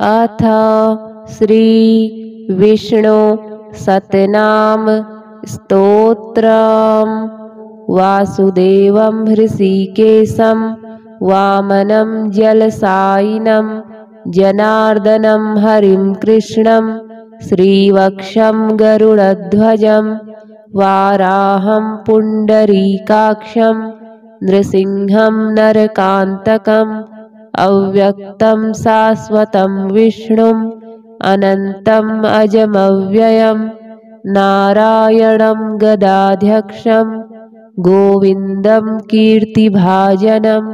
अथ श्री विष्णु सतनाम स्तोत्रम्। वासुदेवं हृषीकेशं वामनं जलसायिनं जनार्दनं हरिं कृष्णं श्रीवक्षं गरुडध्वजं वाराहं पुण्डरीकाक्षं नृसिंहं नरकान्तकम् अव्यक्तं शाश्वतं विष्णुम् अनन्तम् अजमव्ययम् नारायणं गदाध्यक्षं गोविन्दं कीर्तिभाजनं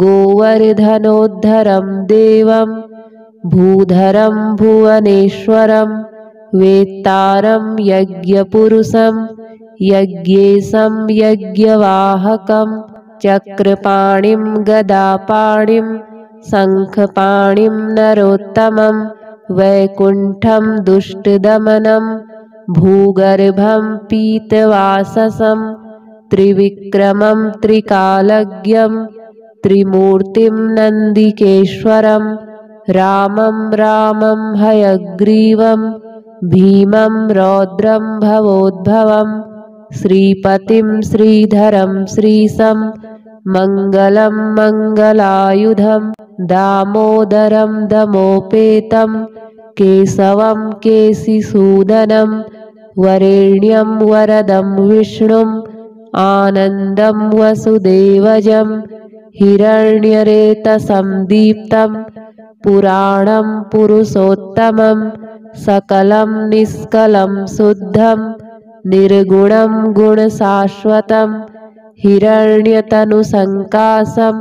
गोवर्धनोद्धरं देवं भूधरं भुवनेश्वरं वेत्तारं यज्ञपुरुषं यज्ञेशं यज्ञवाहकं चक्रपाणिं गदापाणिं शङ्खपाणिं नरोत्तमं वैकुण्ठं दुष्टदमनं भूगर्भं पीतवाससं त्रिविक्रमं त्रिकालज्ञं त्रिमूर्तिं नन्दिकेश्वरं रामं रामं हयग्रीवं भीमं रौद्रं भवोद्भवं श्रीपतिं श्रीधरं श्रीशं मङ्गलं मङ्गलायुधं दामोदरं दमोपेतं केशवं केशिसूदनं वरेण्यं वरदं विष्णुम् आनन्दं वसुदेवजं हिरण्यरेतसं दीप्तं पुराणं पुरुषोत्तमं सकलं निष्कलं शुद्धं निर्गुणं गुणशाश्वतं हिरण्यतनुसङ्काशं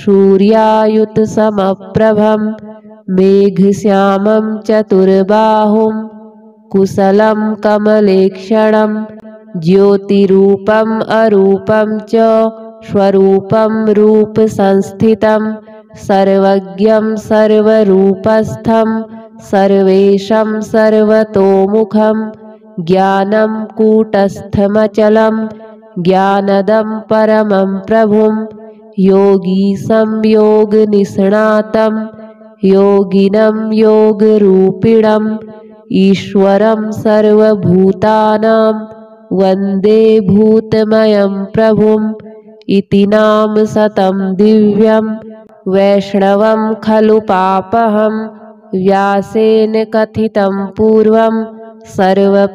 सूर्यायुतसमप्रभं मेघश्यामं चतुर्बाहुं कुशलं कमलेक्षणं ज्योतिरूपम् अरूपं च स्वरूपं रूपसंस्थितं सर्वज्ञं सर्वरूपस्थं सर्वेशं सर्वतोमुखं ज्ञानं कूटस्थमचलं ज्ञानदं परमं प्रभुं योगीशं योगनिष्णातं योगिनं योगरूपिणम् ईश्वरं सर्वभूतानां वन्दे भूतमयं प्रभुम् इति नाम शतं दिव्यं वैष्णवं खलु पापहं व्यासेन कथितं पूर्वं सर्वपापप्रणाशनं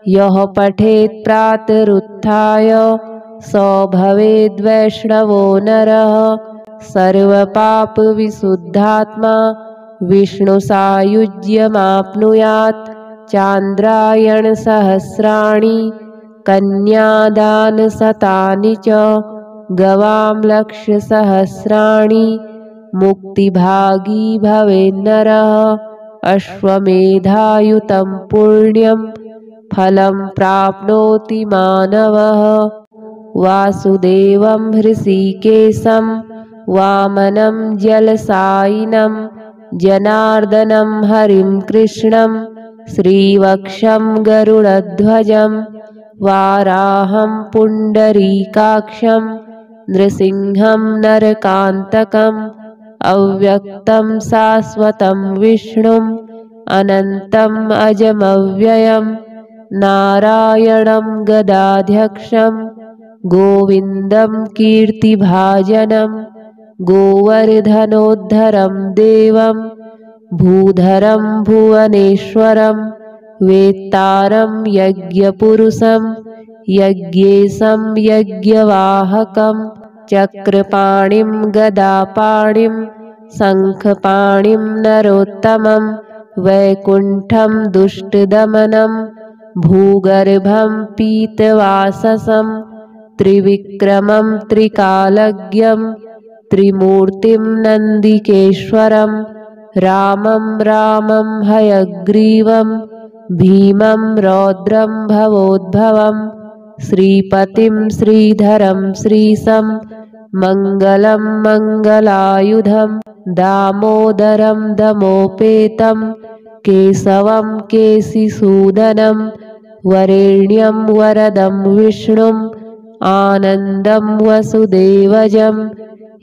यः पठेत् प्रातरुत्थाय स भवेद्वैष्णवो नरः सर्वपापविशुद्धात्मा विष्णुसायुज्यमाप्नुयात् चान्द्रायणसहस्राणि कन्यादानशतानि च गवां लक्षसहस्राणि मुक्तिभागी भवेन्नरः अश्वमेधायुतं पुण्यं फलं प्राप्नोति मानवः। वासुदेवं हृषीकेशं वामनं जलसायिनं जनार्दनं हरिं कृष्णं श्रीवक्षं गरुडध्वजं वाराहं पुण्डरीकाक्षं नृसिंहं नरकान्तकम् अव्यक्तं शाश्वतं विष्णुम् अनन्तम् अजमव्ययं नारायणं गदाध्यक्षं गोविन्दं कीर्तिभाजनं गोवर्धनोद्धरं देवं भूधरं भुवनेश्वरं वेत्तारं यज्ञपुरुषं यज्ञेशं यज्ञवाहकं चक्रपाणिं गदापाणिं शङ्खपाणिं नरोत्तमं वैकुण्ठं दुष्टदमनं भूगर्भं पीतवाससं त्रिविक्रमं त्रिकालज्ञं त्रिमूर्तिं नन्दिकेश्वरं रामं रामं हयग्रीवं भीमं रौद्रं भवोद्भवं श्रीपतिं श्रीधरं श्रीशं मङ्गलं मङ्गलायुधं दामोदरं दमोपेतं केशवं केशिसूदनं वरेण्यं वरदं विष्णुम् आनन्दं वसुदेवजं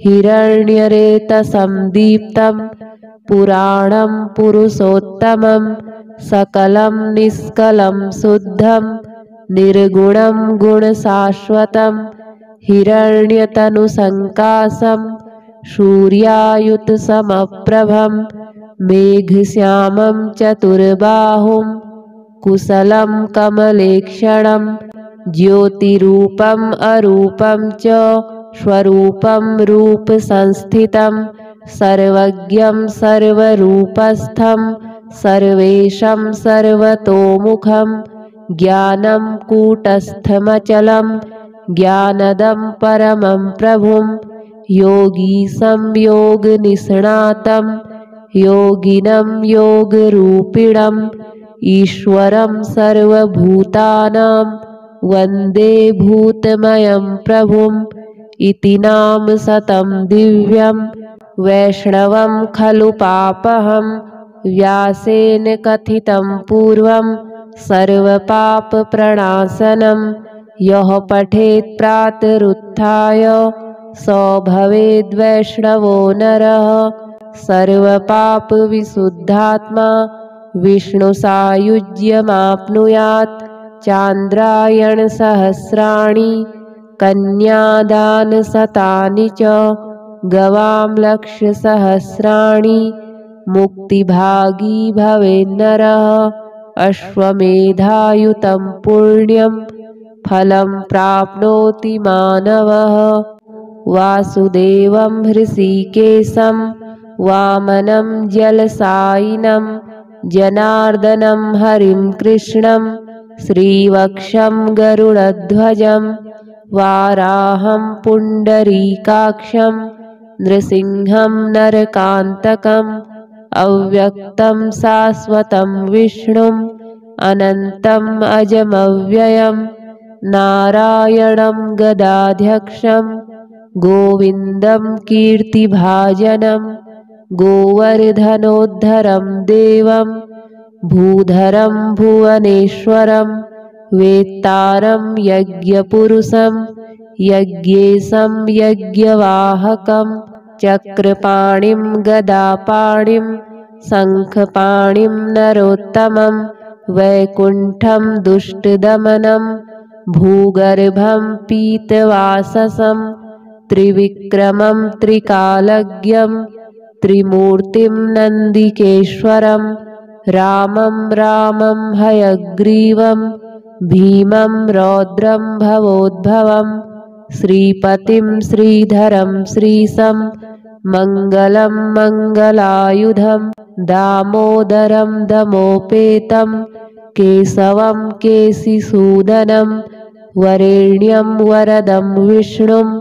हिरण्यरेतसं दीप्तं पुराणं पुरुषोत्तमं सकलं निष्कलं शुद्धं निर्गुणं गुणशाश्वतं हिरण्यतनुसङ्काशं सूर्यायुतसमप्रभं मेघश्यामं चतुर्बाहुं कुशलं कमलेक्षणं ज्योतिरूपम् अरूपं च स्वरूपं रूपसंस्थितं सर्वज्ञं सर्वरूपस्थं सर्वेशं सर्वतोमुखं ज्ञानं कूटस्थमचलं ज्ञानदं परमं प्रभुं योगीशं योगनिष्णातं योगिनं योगरूपिणम् ईश्वरं सर्वभूतानां वन्दे भूतमयं प्रभुम् इति नाम शतं दिव्यं वैष्णवं खलु पापहं व्यासेन कथितं पूर्वं सर्वपापप्रणाशनं यः पठेत् प्रातरुत्थाय स भवेद्वैष्णवो नरः सर्वपापविशुद्धात्मा विष्णुसायुज्यमाप्नुयात् चान्द्रायणसहस्राणि कन्यादानशतानि च गवां लक्षसहस्राणि मुक्तिभागी भवेन्नरः अश्वमेधायुतं पुण्यं फलं प्राप्नोति मानवः वासुदेवं हृषीकेशं वामनं जलसायिनं जनार्दनं हरिं कृष्णं श्रीवक्षं गरुडध्वजं वाराहं पुण्डरीकाक्षं नृसिंहं नरकान्तकम् अव्यक्तं शाश्वतं विष्णुम् अनन्तम् अजमव्ययं नारायणं गदाध्यक्षं गोविन्दं कीर्तिभाजनं गोवर्धनोद्धरं देवं भूधरं भुवनेश्वरं वेत्तारं यज्ञपुरुषं यज्ञेशं यज्ञवाहकं चक्रपाणिं गदापाणिं शङ्खपाणिं नरोत्तमं वैकुण्ठं दुष्टदमनं भूगर्भं पीतवाससं त्रिविक्रमं त्रिकालज्ञं त्रिमूर्तिं नन्दिकेश्वरं रामं रामं हयग्रीवं भीमं रौद्रं भवोद्भवं श्रीपतिं श्रीधरं श्रीशं मङ्गलं मङ्गलायुधं दामोदरं दमोपेतं केशवं केशिसूदनं वरेण्यं वरदं विष्णुम्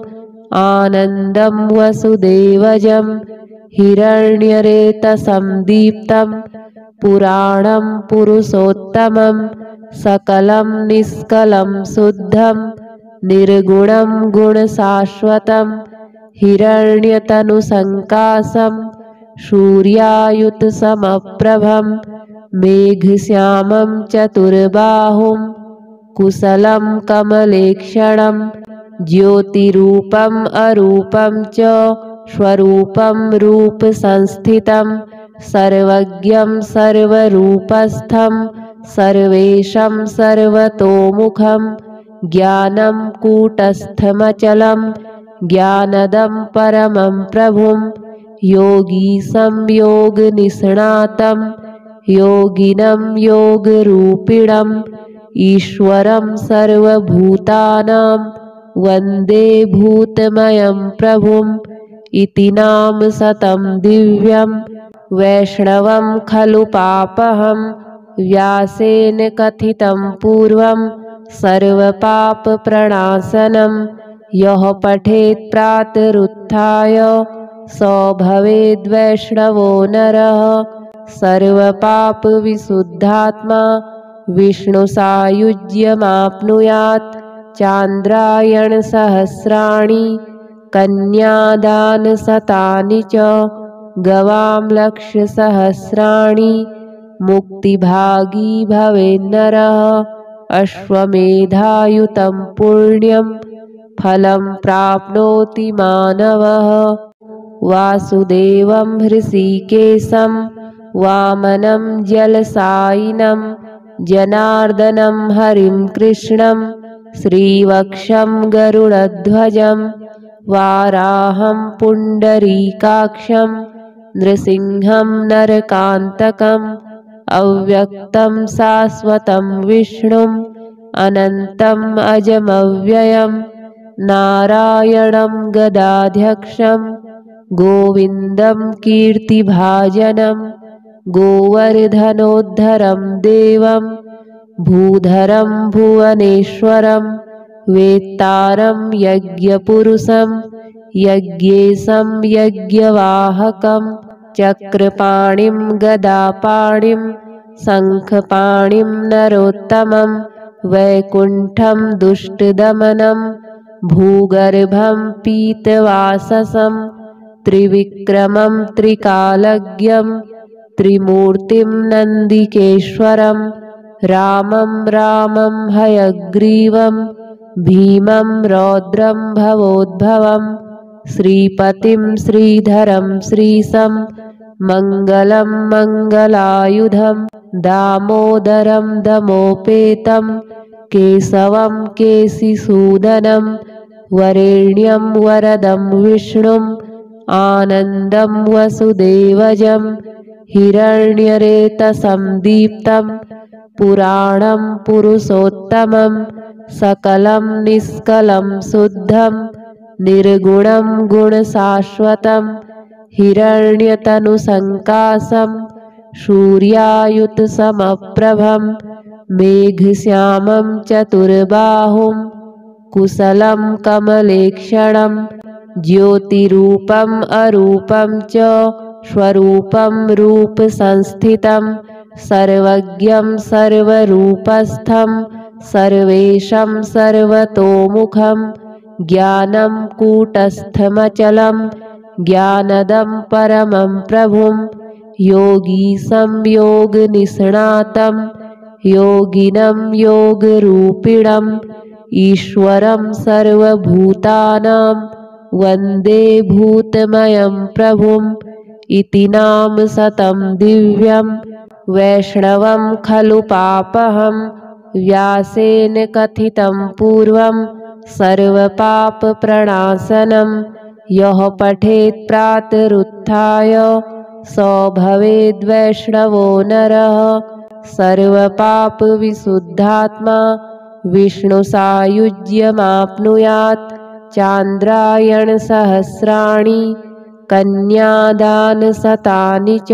आनन्दं वसुदेवजं हिरण्यरेतसं दीप्तं पुराणं पुरुषोत्तमं सकलं निष्कलं शुद्धं निर्गुणं गुणशाश्वतं हिरण्यतनुसङ्काशं सूर्यायुतसमप्रभं मेघश्यामं चतुर्बाहुं कुशलं कमलेक्षणं ज्योतिरूपम् अरूपं च स्वरूपं रूपसंस्थितं सर्वज्ञं सर्वरूपस्थं सर्वेशं सर्वतोमुखं ज्ञानं कूटस्थमचलं ज्ञानदं परमं प्रभुं योगीशं योगनिष्णातं योगिनं योगरूपिणम् ईश्वरं सर्वभूतानां वन्दे भूतमयं प्रभुम् इति नाम शतं दिव्यं वैष्णवं खलु पापहं व्यासेन कथितं पूर्वं सर्वपापप्रणाशनं यः पठेत् प्रातरुत्थाय स भवेद्वैष्णवो नरः सर्वपापविशुद्धात्मा विष्णुसायुज्यमाप्नुयात् चान्द्रायणसहस्राणि कन्यादानशतानि च गवां लक्षसहस्राणि मुक्तिभागी भवेन्नरः अश्वमेधायुतं पुण्यं फलं प्राप्नोति मानवः। वासुदेवं हृषीकेशं वामनं जलसायिनं जनार्दनं हरिं कृष्णं श्रीवक्षं गरुडध्वजं वाराहं पुण्डरीकाक्षं नृसिंहं नरकान्तकम् अव्यक्तं शाश्वतं विष्णुम् अनन्तम् अजमव्ययं नारायणं गदाध्यक्षं गोविन्दं कीर्तिभाजनं गोवर्धनोद्धरं देवं भूधरं भुवनेश्वरं वेत्तारं यज्ञपुरुषं यज्ञेशं यज्ञवाहकं चक्रपाणिं गदापाणिं शङ्खपाणिं नरोत्तमं वैकुण्ठं दुष्टदमनं भूगर्भं पीतवाससं त्रिविक्रमं त्रिकालज्ञं त्रिमूर्तिं नन्दिकेश्वरं रामं रामं हयग्रीवं भीमं रौद्रं भवोद्भवं श्रीपतिं श्रीधरं श्रीशं मङ्गलं मङ्गलायुधं दामोदरं दमोपेतं केशवं केशिसूदनं वरेण्यं वरदं विष्णुम् आनन्दं वसुदेवजं हिरण्यरेतसं दीप्तं पुराणं पुरुषोत्तमं सकलं निष्कलं शुद्धं निर्गुणं गुणशाश्वतं हिरण्यतनुसङ्काशं सूर्यायुतसमप्रभं मेघश्यामं चतुर्बाहुं कुशलं कमलेक्षणं ज्योतिरूपम् अरूपं च स्वरूपं रूपसंस्थितं सर्वज्ञं सर्वरूपस्थं सर्वेशं सर्वतोमुखं ज्ञानं कूटस्थमचलं ज्ञानदं परमं प्रभुं योगीशं योगनिष्णातं योगिनं योगरूपिणम् ईश्वरं सर्वभूतानां वन्दे भूतमयं प्रभुम् इति नाम शतं दिव्यं वैष्णवं खलु पापहं व्यासेन कथितं पूर्वं सर्वपापप्रणाशनं यः पठेत् प्रातरुत्थाय स भवेद्वैष्णवो नरः सर्वपापविशुद्धात्मा विष्णुसायुज्यमाप्नुयात् चान्द्रायणसहस्राणि कन्यादानशतानि च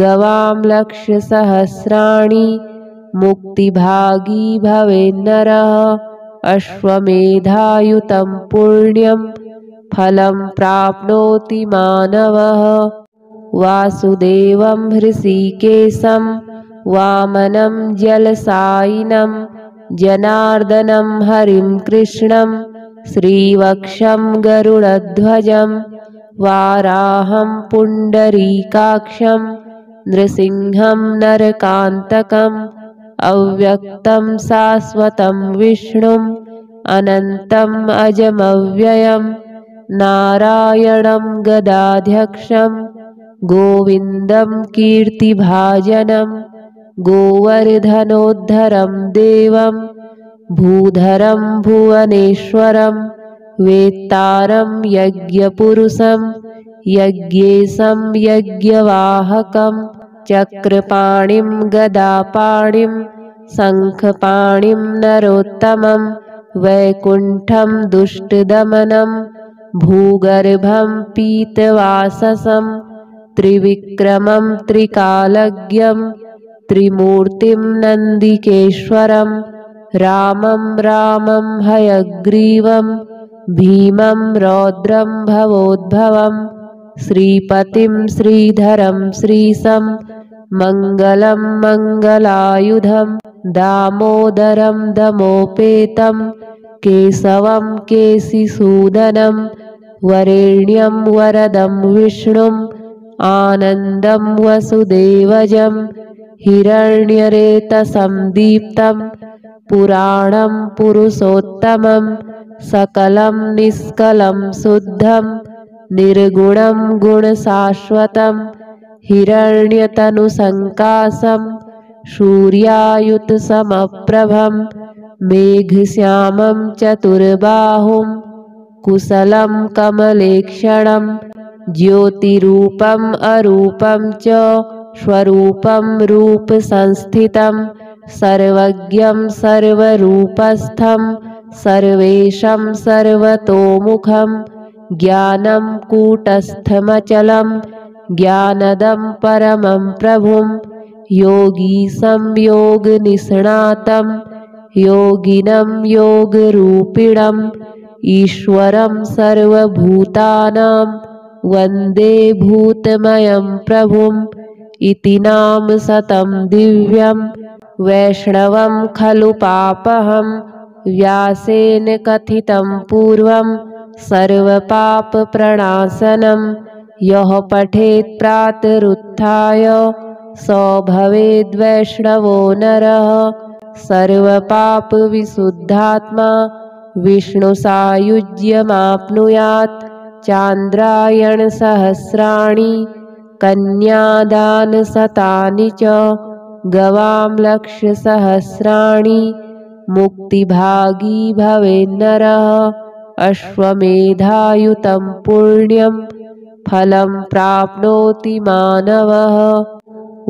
गवां लक्षसहस्राणि मुक्तिभागी भवेन्नरः अश्वमेधायुतं पुण्यं फलं प्राप्नोति मानवः। वासुदेवं हृषीकेशं वामनं जलसायिनं जनार्दनं हरिं कृष्णं श्रीवक्षं गरुडध्वजं वाराहं पुण्डरीकाक्षं नृसिंहं नरकान्तकम् अव्यक्तं शाश्वतं विष्णुम् अनन्तम् अजमव्ययं नारायणं गदाध्यक्षं गोविन्दं कीर्तिभाजनं गोवर्धनोद्धरं देवं भूधरं भुवनेश्वरं वेत्तारं यज्ञपुरुषं यज्ञेशं यज्ञवाहकं चक्रपाणिं गदापाणिं शङ्खपाणिं नरोत्तमं वैकुण्ठं दुष्टदमनं भूगर्भं पीतवाससं त्रिविक्रमं त्रिकालज्ञं त्रिमूर्तिं नन्दिकेश्वरं रामं रामं हयग्रीवं भीमं रौद्रं भवोद्भवं श्रीपतिं श्रीधरं श्रीशं मङ्गलं मङ्गलायुधं दामोदरं दमोपेतं केशवं केशिसूदनं वरेण्यं वरदं विष्णुम् आनन्दं वसुदेवजं हिरण्यरेतसं दीप्तं पुराणं पुरुषोत्तमं सकलं निष्कलं शुद्धं निर्गुणं गुणशाश्वतं हिरण्यतनुसङ्काशं सूर्यायुतसमप्रभं मेघश्यामं चतुर्बाहुं कुशलं कमलेक्षणं ज्योतिरूपम् अरूपं च स्वरूपं रूपसंस्थितं सर्वज्ञं सर्वरूपस्थं सर्वेशं सर्वतोमुखं ज्ञानं कूटस्थमचलं ज्ञानदं परमं प्रभुं योगीशं योगनिष्णातं योगिनं योगरूपिणम् ईश्वरं सर्वभूतानां वन्दे भूतमयं प्रभुम् इति नाम शतं दिव्यं वैष्णवं खलु पापहं व्यासेन कथितं पूर्वं सर्वपापप्रणाशनं यः पठेत् प्रातरुत्थाय स भवेद्वैष्णवो नरः सर्वपापविशुद्धात्मा विष्णुसायुज्यमाप्नुयात् चान्द्रायणसहस्राणि कन्यादानशतानि च गवां लक्षसहस्राणि मुक्तिभागी भवेन्नरः अश्वमेधायुतं पुण्यं फलं प्राप्नोति मानवः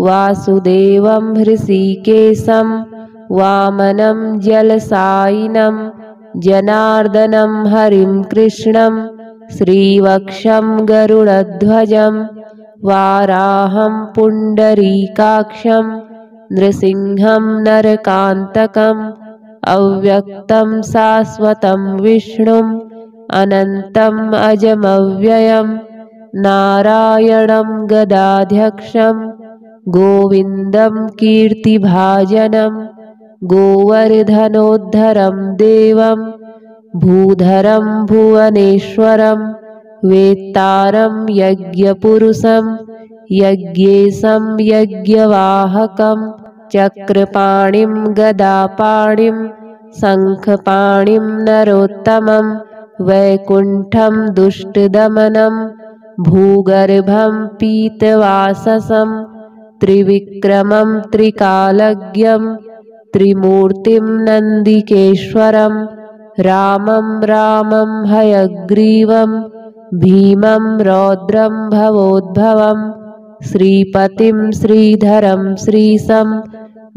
वासुदेवं हृषीकेशं वामनं जलसायिनं जनार्दनं हरिं कृष्णं श्रीवक्षं गरुडध्वजं वाराहं पुण्डरीकाक्षं नृसिंहं नरकान्तकम् अव्यक्तं शाश्वतं विष्णुम् अनन्तम् अजमव्ययं नारायणं गदाध्यक्षं गोविन्दं कीर्तिभाजनं गोवर्धनोद्धरं देवं भूधरं भुवनेश्वरं वेत्तारं यज्ञपुरुषं यज्ञेशं यज्ञवाहकं चक्रपाणिं गदापाणिं शङ्खपाणिं नरोत्तमं वैकुण्ठं दुष्टदमनं भूगर्भं पीतवाससं त्रिविक्रमं त्रिकालज्ञं त्रिमूर्तिं नन्दिकेश्वरं रामं रामं हयग्रीवं भीमं रौद्रं भवोद्भवं श्रीपतिं श्रीधरं श्रीशं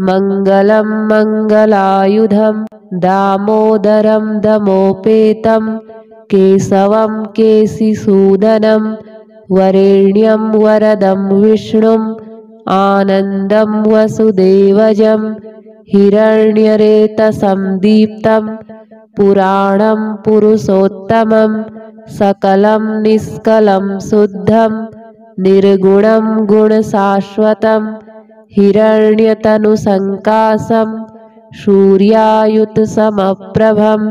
मङ्गलं मङ्गलायुधं दामोदरं दमोपेतं केशवं केशिसूदनं वरेण्यं वरदं विष्णुम् आनन्दं वसुदेवजं हिरण्यरेतसं दीप्तं पुराणं पुरुषोत्तमं सकलं निष्कलं शुद्धं निर्गुणं गुणशाश्वतं हिरण्यतनुसङ्काशं सूर्यायुतसमप्रभं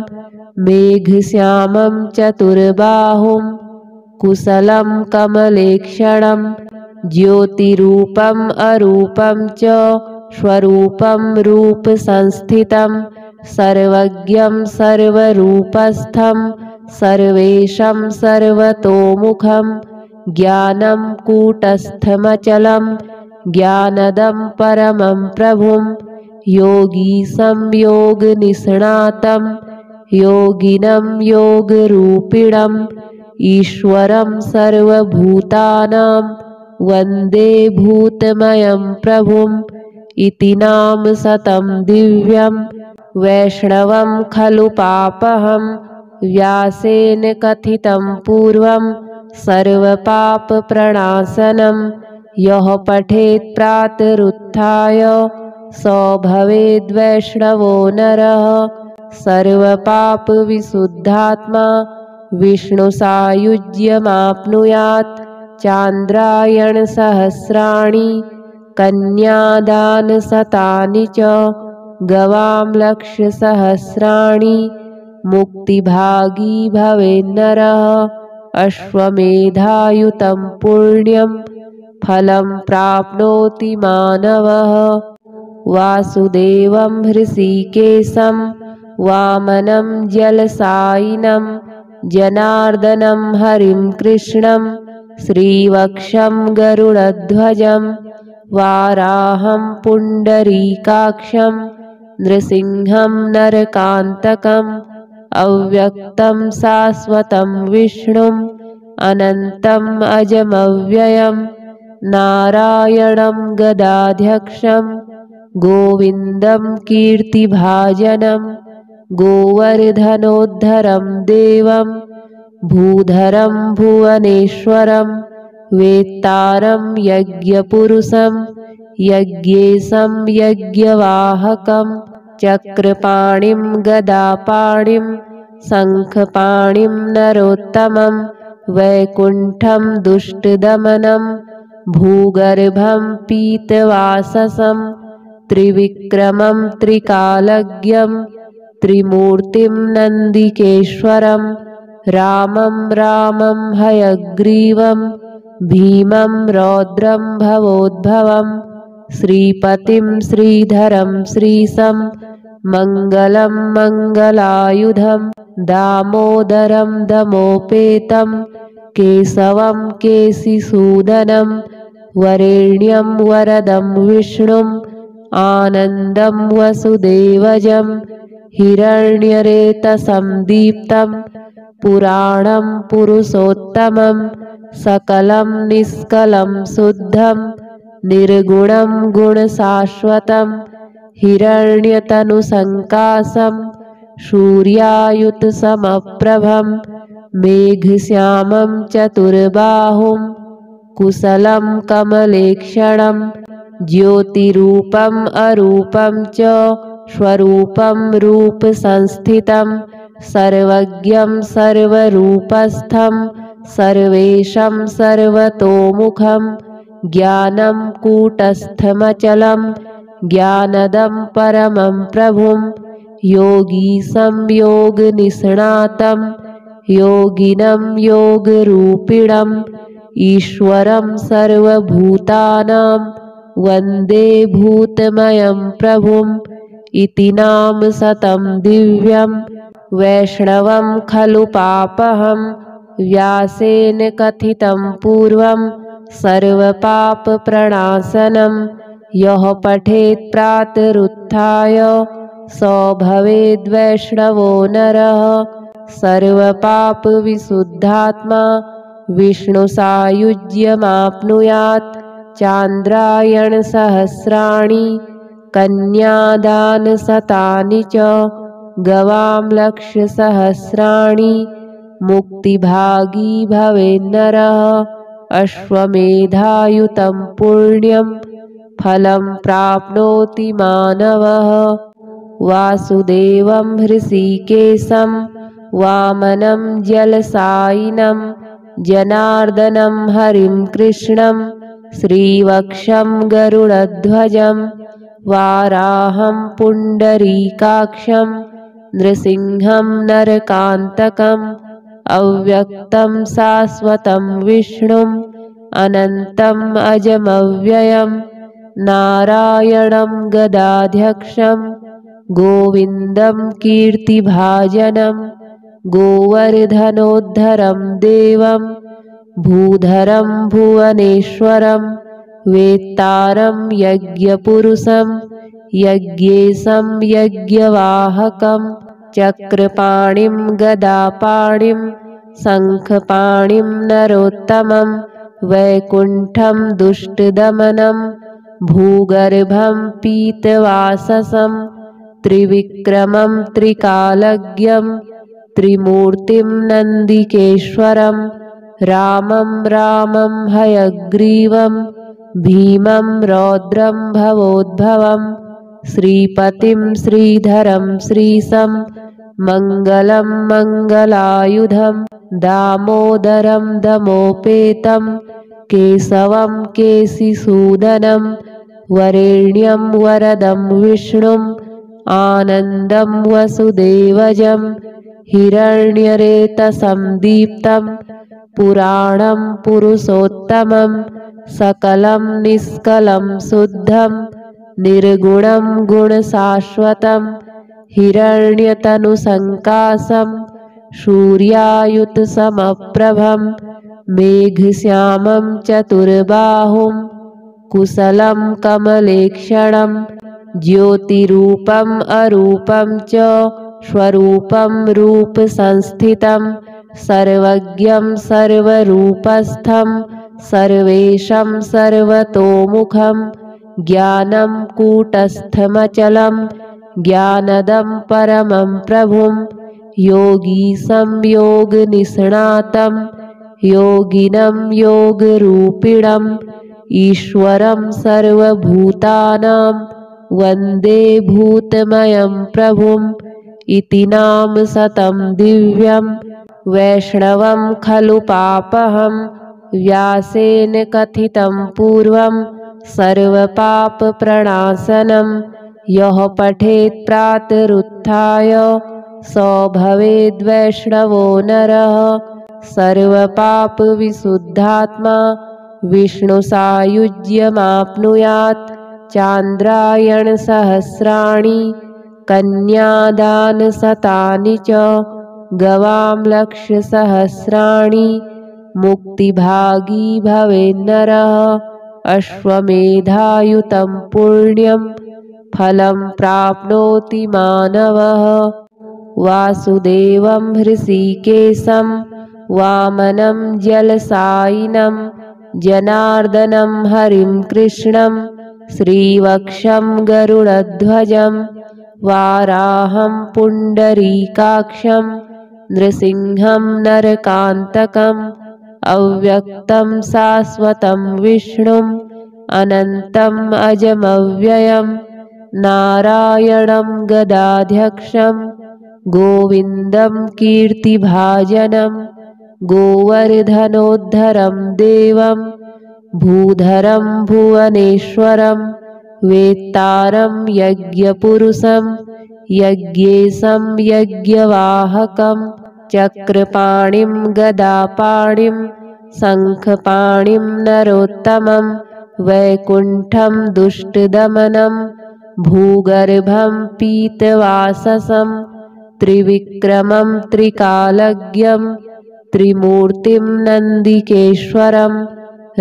मेघश्यामं चतुर्बाहुं कुशलं कमलेक्षणं ज्योतिरूपम् अरूपं च स्वरूपं रूपसंस्थितं सर्वज्ञं सर्वरूपस्थं सर्वेशं सर्वतोमुखं ज्ञानं कूटस्थमचलं ज्ञानदं परमं प्रभुं योगीशं योगनिष्णातं योगिनं योगरूपिणम् ईश्वरं सर्वभूतानां वन्दे भूतमयं प्रभुम् इति नाम शतं दिव्यं वैष्णवं खलु पापहं व्यासेन कथितं पूर्वं सर्वपापप्रणाशनं यः पठेत् प्रातरुत्थाय स भवेद्वैष्णवो नरः सर्वपापविशुद्धात्मा विष्णुसायुज्यमाप्नुयात् चान्द्रायणसहस्राणि कन्यादानशतानि च गवां लक्षसहस्राणि मुक्तिभागी भवेन्नरः अश्वमेधायुतं पुण्यं फलं प्राप्नोति मानवः वासुदेवं हृषीकेशं वामनं जलसायिनं जनार्दनं हरिं कृष्णं श्रीवक्षं गरुडध्वजं वाराहं पुण्डरीकाक्षं नृसिंहं नरकान्तकम् अव्यक्तं शाश्वतं विष्णुम् अनन्तम् अजमव्ययं नारायणं गदाध्यक्षं गोविन्दं कीर्तिभाजनं गोवर्धनोद्धरं देवं भूधरं भुवनेश्वरं वेत्तारं यज्ञपुरुषं यज्ञेशं यज्ञवाहकं चक्रपाणिं गदापाणिं शङ्खपाणिं नरोत्तमं वैकुण्ठं दुष्टदमनं भूगर्भं पीतवाससं त्रिविक्रमं त्रिकालज्ञं त्रिमूर्तिं नन्दिकेश्वरं रामं रामं हयग्रीवं भीमं रौद्रं भवोद्भवं श्रीपतिं श्रीधरं श्रीशं मङ्गलं मङ्गलायुधं दामोदरं दमोपेतं केशवं केशिसूदनं वरेण्यं वरदं विष्णुम् आनन्दं वसुदेवजं हिरण्यरेतसं दीप्तं पुराणं पुरुषोत्तमं सकलं निष्कलं शुद्धं निर्गुणं गुणशाश्वतं हिरण्यतनुसङ्काशं सूर्यायुतसमप्रभं मेघश्यामं चतुर्बाहुं कुशलं कमलेक्षणं ज्योतिरूपम् अरूपं च स्वरूपं रूपसंस्थितं सर्वज्ञं सर्वरूपस्थं सर्वेशं सर्वतोमुखं ज्ञानं कूटस्थमचलं ज्ञानदं परमं प्रभुं योगीशं योगनिष्णातं योगिनं योगरूपिणम् ईश्वरं सर्वभूतानां वन्दे भूतमयं प्रभुम् इति नाम शतं दिव्यं वैष्णवं खलु पापहं व्यासेन कथितं पूर्वं सर्वपापप्रणाशनं यः पठेत् प्रातरुत्थाय स भवेद्वैष्णवो नरः सर्वपापविशुद्धात्मा विष्णुसायुज्यमाप्नुयात् चान्द्रायणसहस्राणि कन्यादानशतानि च गवां लक्षसहस्राणि मुक्तिभागी भवेन्नरः अश्वमेधायुतं पुण्यं फलं प्राप्नोति मानवः वासुदेवं हृषीकेशं वामनं जलसायिनं जनार्दनं हरिं कृष्णं श्रीवक्षं गरुडध्वजं वाराहं पुण्डरीकाक्षं नृसिंहं नरकान्तकम् अव्यक्तं शाश्वतं विष्णुम् अनन्तम् अजमव्ययं नारायणं गदाध्यक्षं गोविन्दं कीर्तिभाजनं गोवर्धनोद्धरं देवं भूधरं भुवनेश्वरं वेत्तारं यज्ञपुरुषं यज्ञेशं यज्ञवाहकं चक्रपाणिं गदापाणिं शङ्खपाणिं नरोत्तमं वैकुण्ठं दुष्टदमनं भूगर्भं पीतवाससं त्रिविक्रमं त्रिकालज्ञं त्रिमूर्तिं नन्दिकेश्वरं रामं रामं हयग्रीवं भीमं रौद्रं भवोद्भवं श्रीपतिं श्रीधरं श्रीशं मङ्गलं मङ्गलायुधं दामोदरं दमोपेतं केशवं केशिसूदनं वरेण्यं वरदं विष्णुम् आनन्दं वसुदेवजं हिरण्यरेतसं दीप्तं पुराणं पुरुषोत्तमं सकलं निष्कलं शुद्धं निर्गुणं गुणशाश्वतं हिरण्यतनुसङ्कासं सूर्यायुतसमप्रभं मेघश्यामं चतुर्बाहुं कुशलं कमलेक्षणं ज्योतिरूपम् अरूपं च स्वरूपं रूपसंस्थितं सर्वज्ञं सर्वरूपस्थं सर्वेशं सर्वतोमुखं ज्ञानं कूटस्थमचलं ज्ञानदं परमं प्रभुं योगीशं योगनिष्णातं योगिनं योगरूपिणम् ईश्वरं सर्वभूतानां वन्दे भूतमयं प्रभुम् इति नाम शतं दिव्यं वैष्णवं खलु पापहं व्यासेन कथितं पूर्वं सर्वपापप्रणाशनं यः पठेत् प्रातरुत्थाय स भवेद्वैष्णवो नरः सर्वपापविशुद्धात्मा विष्णुसायुज्यमाप्नुयात् चान्द्रायणसहस्राणि कन्यादानशतानि च गवां लक्षसहस्राणि मुक्तिभागी भवेन्नरः अश्वमेधायुतं पुण्यं फलं प्राप्नोति मानवः वासुदेवं हृषीकेशं वामनं जलसायिनं जनार्दनं हरिं कृष्णं श्रीवक्षं गरुडध्वजं वाराहं पुण्डरीकाक्षं नृसिंहं नरकान्तकम् अव्यक्तं शाश्वतं विष्णुम् अनन्तम् अजमव्ययं नारायणं गदाध्यक्षं गोविन्दं कीर्तिभाजनं गोवर्धनोद्धरं देवं भूधरं भुवनेश्वरं वेत्तारं यज्ञपुरुषं यज्ञेशं यज्ञवाहकं चक्रपाणिं गदापाणिं शङ्खपाणिं नरोत्तमं वैकुण्ठं दुष्टदमनं भूगर्भं पीतवाससं त्रिविक्रमं त्रिकालज्ञं त्रिमूर्तिं नन्दिकेश्वरं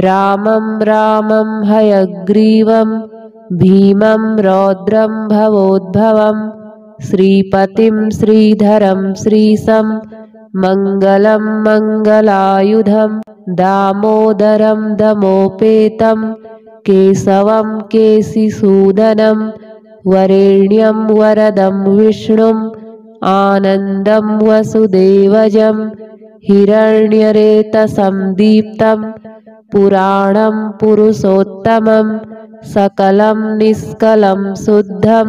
रामं रामं हयग्रीवं भीमं रौद्रं भवोद्भवं श्रीपतिं श्रीधरं श्रीशं मङ्गलं मङ्गलायुधं दामोदरं दमोपेतं केशवं केशिसूदनं वरेण्यं वरदं विष्णुम् आनन्दं वसुदेवजं हिरण्यरेतसं दीप्तं पुराणं पुरुषोत्तमं सकलं निष्कलं शुद्धं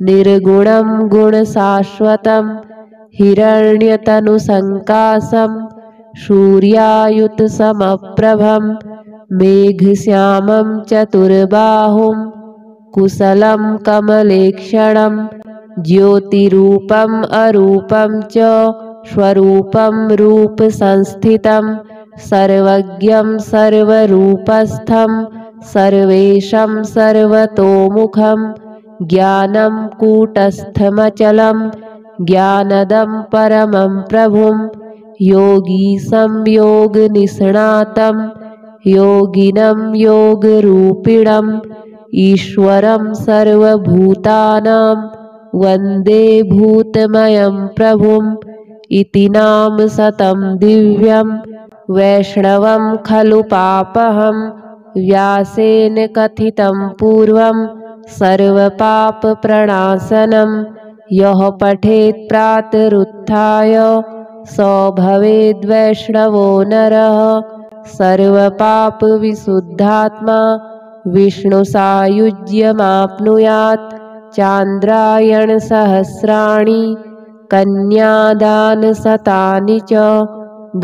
निर्गुणं गुणशाश्वतं हिरण्यतनुसङ्कासं सूर्यायुतसमप्रभं मेघश्यामं चतुर्बाहुं कुशलं कमलेक्षणं ज्योतिरूपम् अरूपं च स्वरूपं रूपसंस्थितं सर्वज्ञं सर्वरूपस्थं सर्वेशं सर्वतोमुखं ज्ञानं कूटस्थमचलं ज्ञानदं परमं प्रभुं योगीशं योगनिष्णातं योगिनं योगरूपिणम् ईश्वरं सर्वभूतानां वन्दे भूतमयं प्रभुम् इति नाम शतं दिव्यं वैष्णवं खलु पापहं व्यासेन कथितं पूर्वं सर्वपापप्रणाशनं यः पठेत् प्रातरुत्थाय स भवेद्वैष्णवो नरः सर्वपापविशुद्धात्मा विष्णुसायुज्यमाप्नुयात् चान्द्रायणसहस्राणि कन्यादानशतानि च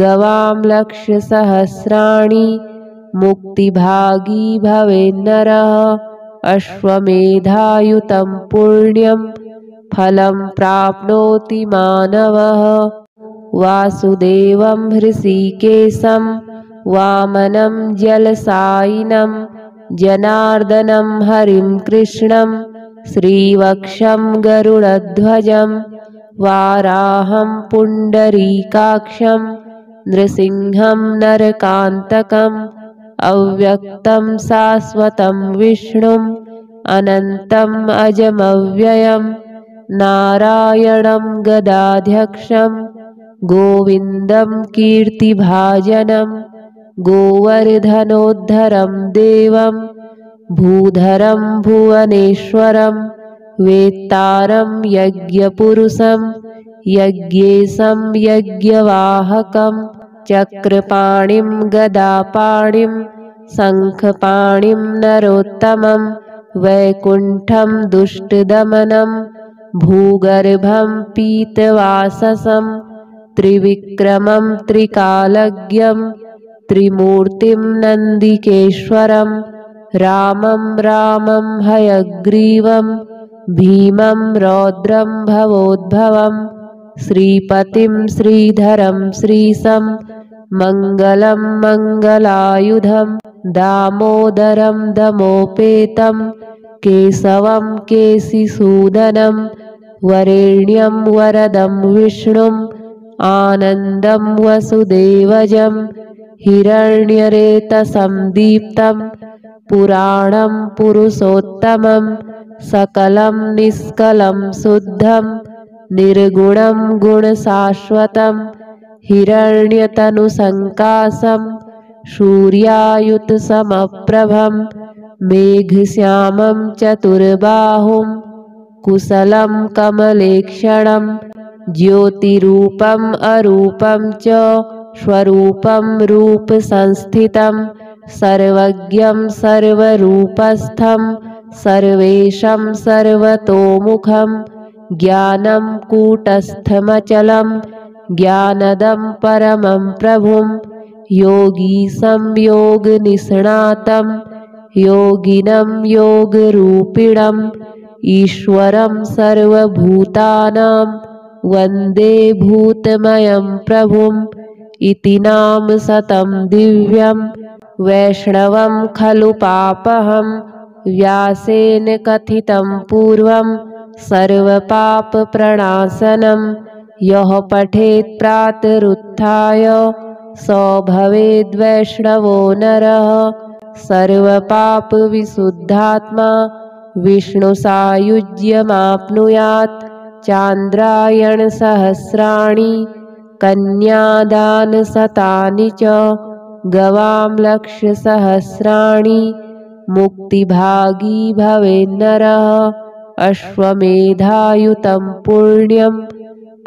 गवां लक्षसहस्राणि मुक्तिभागी भवेन्नरः अश्वमेधायुतं पुण्यं फलं प्राप्नोति मानवः वासुदेवं हृषीकेशं वामनं जलसायिनं जनार्दनं हरिं कृष्णं श्रीवक्षं गरुडध्वजं वाराहं पुण्डरीकाक्षं नृसिंहं नरकान्तकम् अव्यक्तं शाश्वतं विष्णुम् अनन्तम् अजमव्ययम् नारायणं गदाध्यक्षं गोविन्दं कीर्तिभाजनं गोवर्धनोद्धरं देवं भूधरं भुवनेश्वरं वेत्तारं यज्ञपुरुषं यज्ञेशं यज्ञवाहकं चक्रपाणिं गदापाणिं शङ्खपाणिं नरोत्तमं वैकुण्ठं दुष्टदमनं भूगर्भं पीतवाससं त्रिविक्रमं त्रिकालज्ञं त्रिमूर्तिं नन्दिकेश्वरं रामं रामं हयग्रीवं भीमं रौद्रं भवोद्भवं श्रीपतिं श्रीधरं श्रीशं मङ्गलं मङ्गलायुधं दामोदरं दमोपेतं केशवं केशिसूदनं वरेण्यं वरदं विष्णुम् आनन्दं वसुदेवजं हिरण्यरेतसं दीप्तं पुराणं पुरुषोत्तमं सकलं निष्कलं शुद्धं निर्गुणं गुणशाश्वतं हिरण्यतनुसङ्काशं सूर्यायुतसमप्रभं मेघश्यामं चतुर्बाहुं कुशलं कमलेक्षणं ज्योतिरूपम् अरूपं च स्वरूपं रूपसंस्थितं सर्वज्ञं सर्वरूपस्थं सर्वेशं सर्वतोमुखं ज्ञानं कूटस्थमचलं ज्ञानदं परमं प्रभुं योगीशं योगनिष्णातं योगिनं योगरूपिणम् ईश्वरं सर्वभूतानां वन्दे भूतमयं प्रभुम् इति नाम शतं दिव्यं वैष्णवं खलु पापहं व्यासेन कथितं पूर्वं सर्वपापप्रणाशनं यः पठेत् प्रातरुत्थाय स भवेद्वैष्णवो नरः सर्वपापविशुद्धात्मा विष्णुसायुज्यमाप्नुयात् चान्द्रायणसहस्राणि कन्यादानशतानि च गवां लक्षसहस्राणि मुक्तिभागी भवेन्नरः अश्वमेधायुतं पुण्यं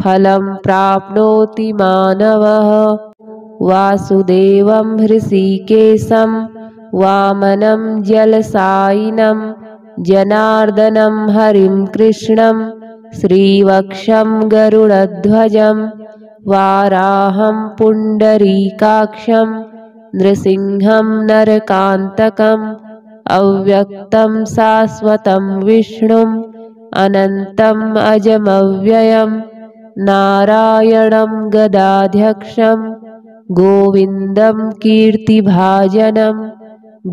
फलं प्राप्नोति मानवः वासुदेवं हृषीकेशं वामनं जलसायिनं जनार्दनं हरिं कृष्णं श्रीवक्षं गरुडध्वजं वाराहं पुण्डरीकाक्षं नृसिंहं नरकान्तकम् अव्यक्तं शाश्वतं विष्णुम् अनन्तम् अजमव्ययं नारायणं गदाध्यक्षं गोविन्दं कीर्तिभाजनं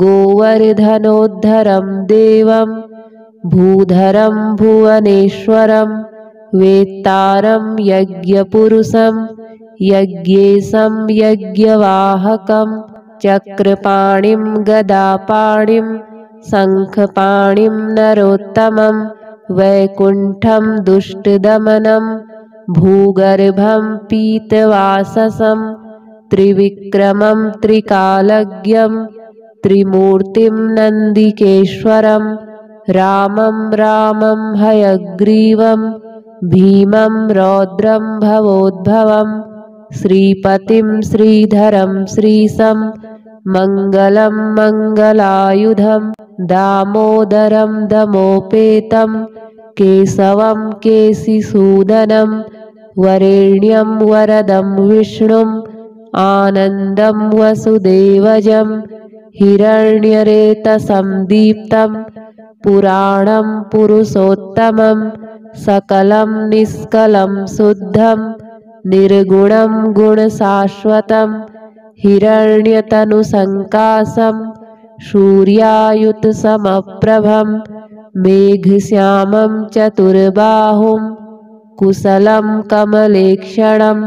गोवर्धनोद्धरं देवं भूधरं भुवनेश्वरं वेत्तारं यज्ञपुरुषं यज्ञेशं यज्ञवाहकं चक्रपाणिं गदापाणिं शङ्खपाणिं नरोत्तमं वैकुण्ठं दुष्टदमनं भूगर्भं पीतवाससं त्रिविक्रमं त्रिकालज्ञं त्रिमूर्तिं नन्दिकेश्वरं रामं रामं हयग्रीवं भीमं रौद्रं भवोद्भवं श्रीपतिं श्रीधरं श्रीशं मङ्गलं मङ्गलायुधं दामोदरं दमोपेतं केशवं केशिसूदनं वरेण्यं वरदं विष्णुम् आनन्दं वसुदेवजं हिरण्यरेतसं दीप्तं पुराणं पुरुषोत्तमं सकलं निष्कलं शुद्धं निर्गुणं गुणशाश्वतं हिरण्यतनुसङ्काशं सूर्यायुतसमप्रभं मेघश्यामं चतुर्बाहुं कुशलं कमलेक्षणं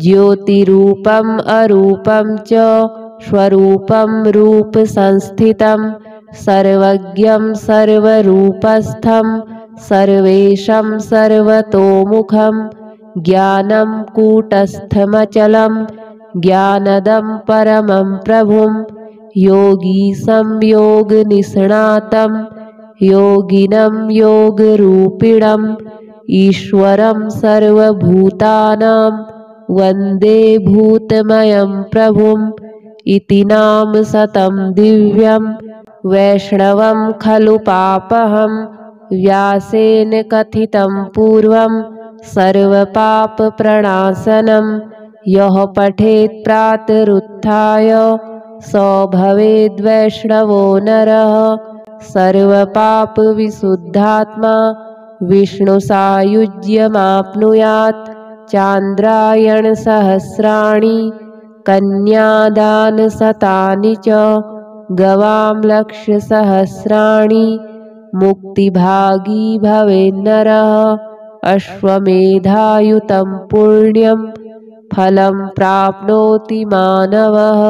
ज्योतिरूपम् अरूपं च स्वरूपं रूपसंस्थितं सर्वज्ञं सर्वरूपस्थं सर्वेशं सर्वतोमुखं ज्ञानं कूटस्थमचलं ज्ञानदं परमं प्रभुं योगीशं योगनिष्णातं योगिनं योगरूपिणम् ईश्वरं सर्वभूतानां वन्दे भूतमयं प्रभुम् इति नाम शतं दिव्यं वैष्णवं खलु पापहं व्यासेन कथितं पूर्वं सर्वपापप्रणाशनं यः पठेत् प्रातरुत्थाय स भवेद्वैष्णवो नरः सर्वपापविशुद्धात्मा विष्णुसायुज्यमाप्नुयात् चान्द्रायणसहस्राणि कन्यादानशतानि च गवां लक्षसहस्राणि मुक्तिभागी भवेन्नरः अश्वमेधायुतं पुण्यं फलं प्राप्नोति मानवः।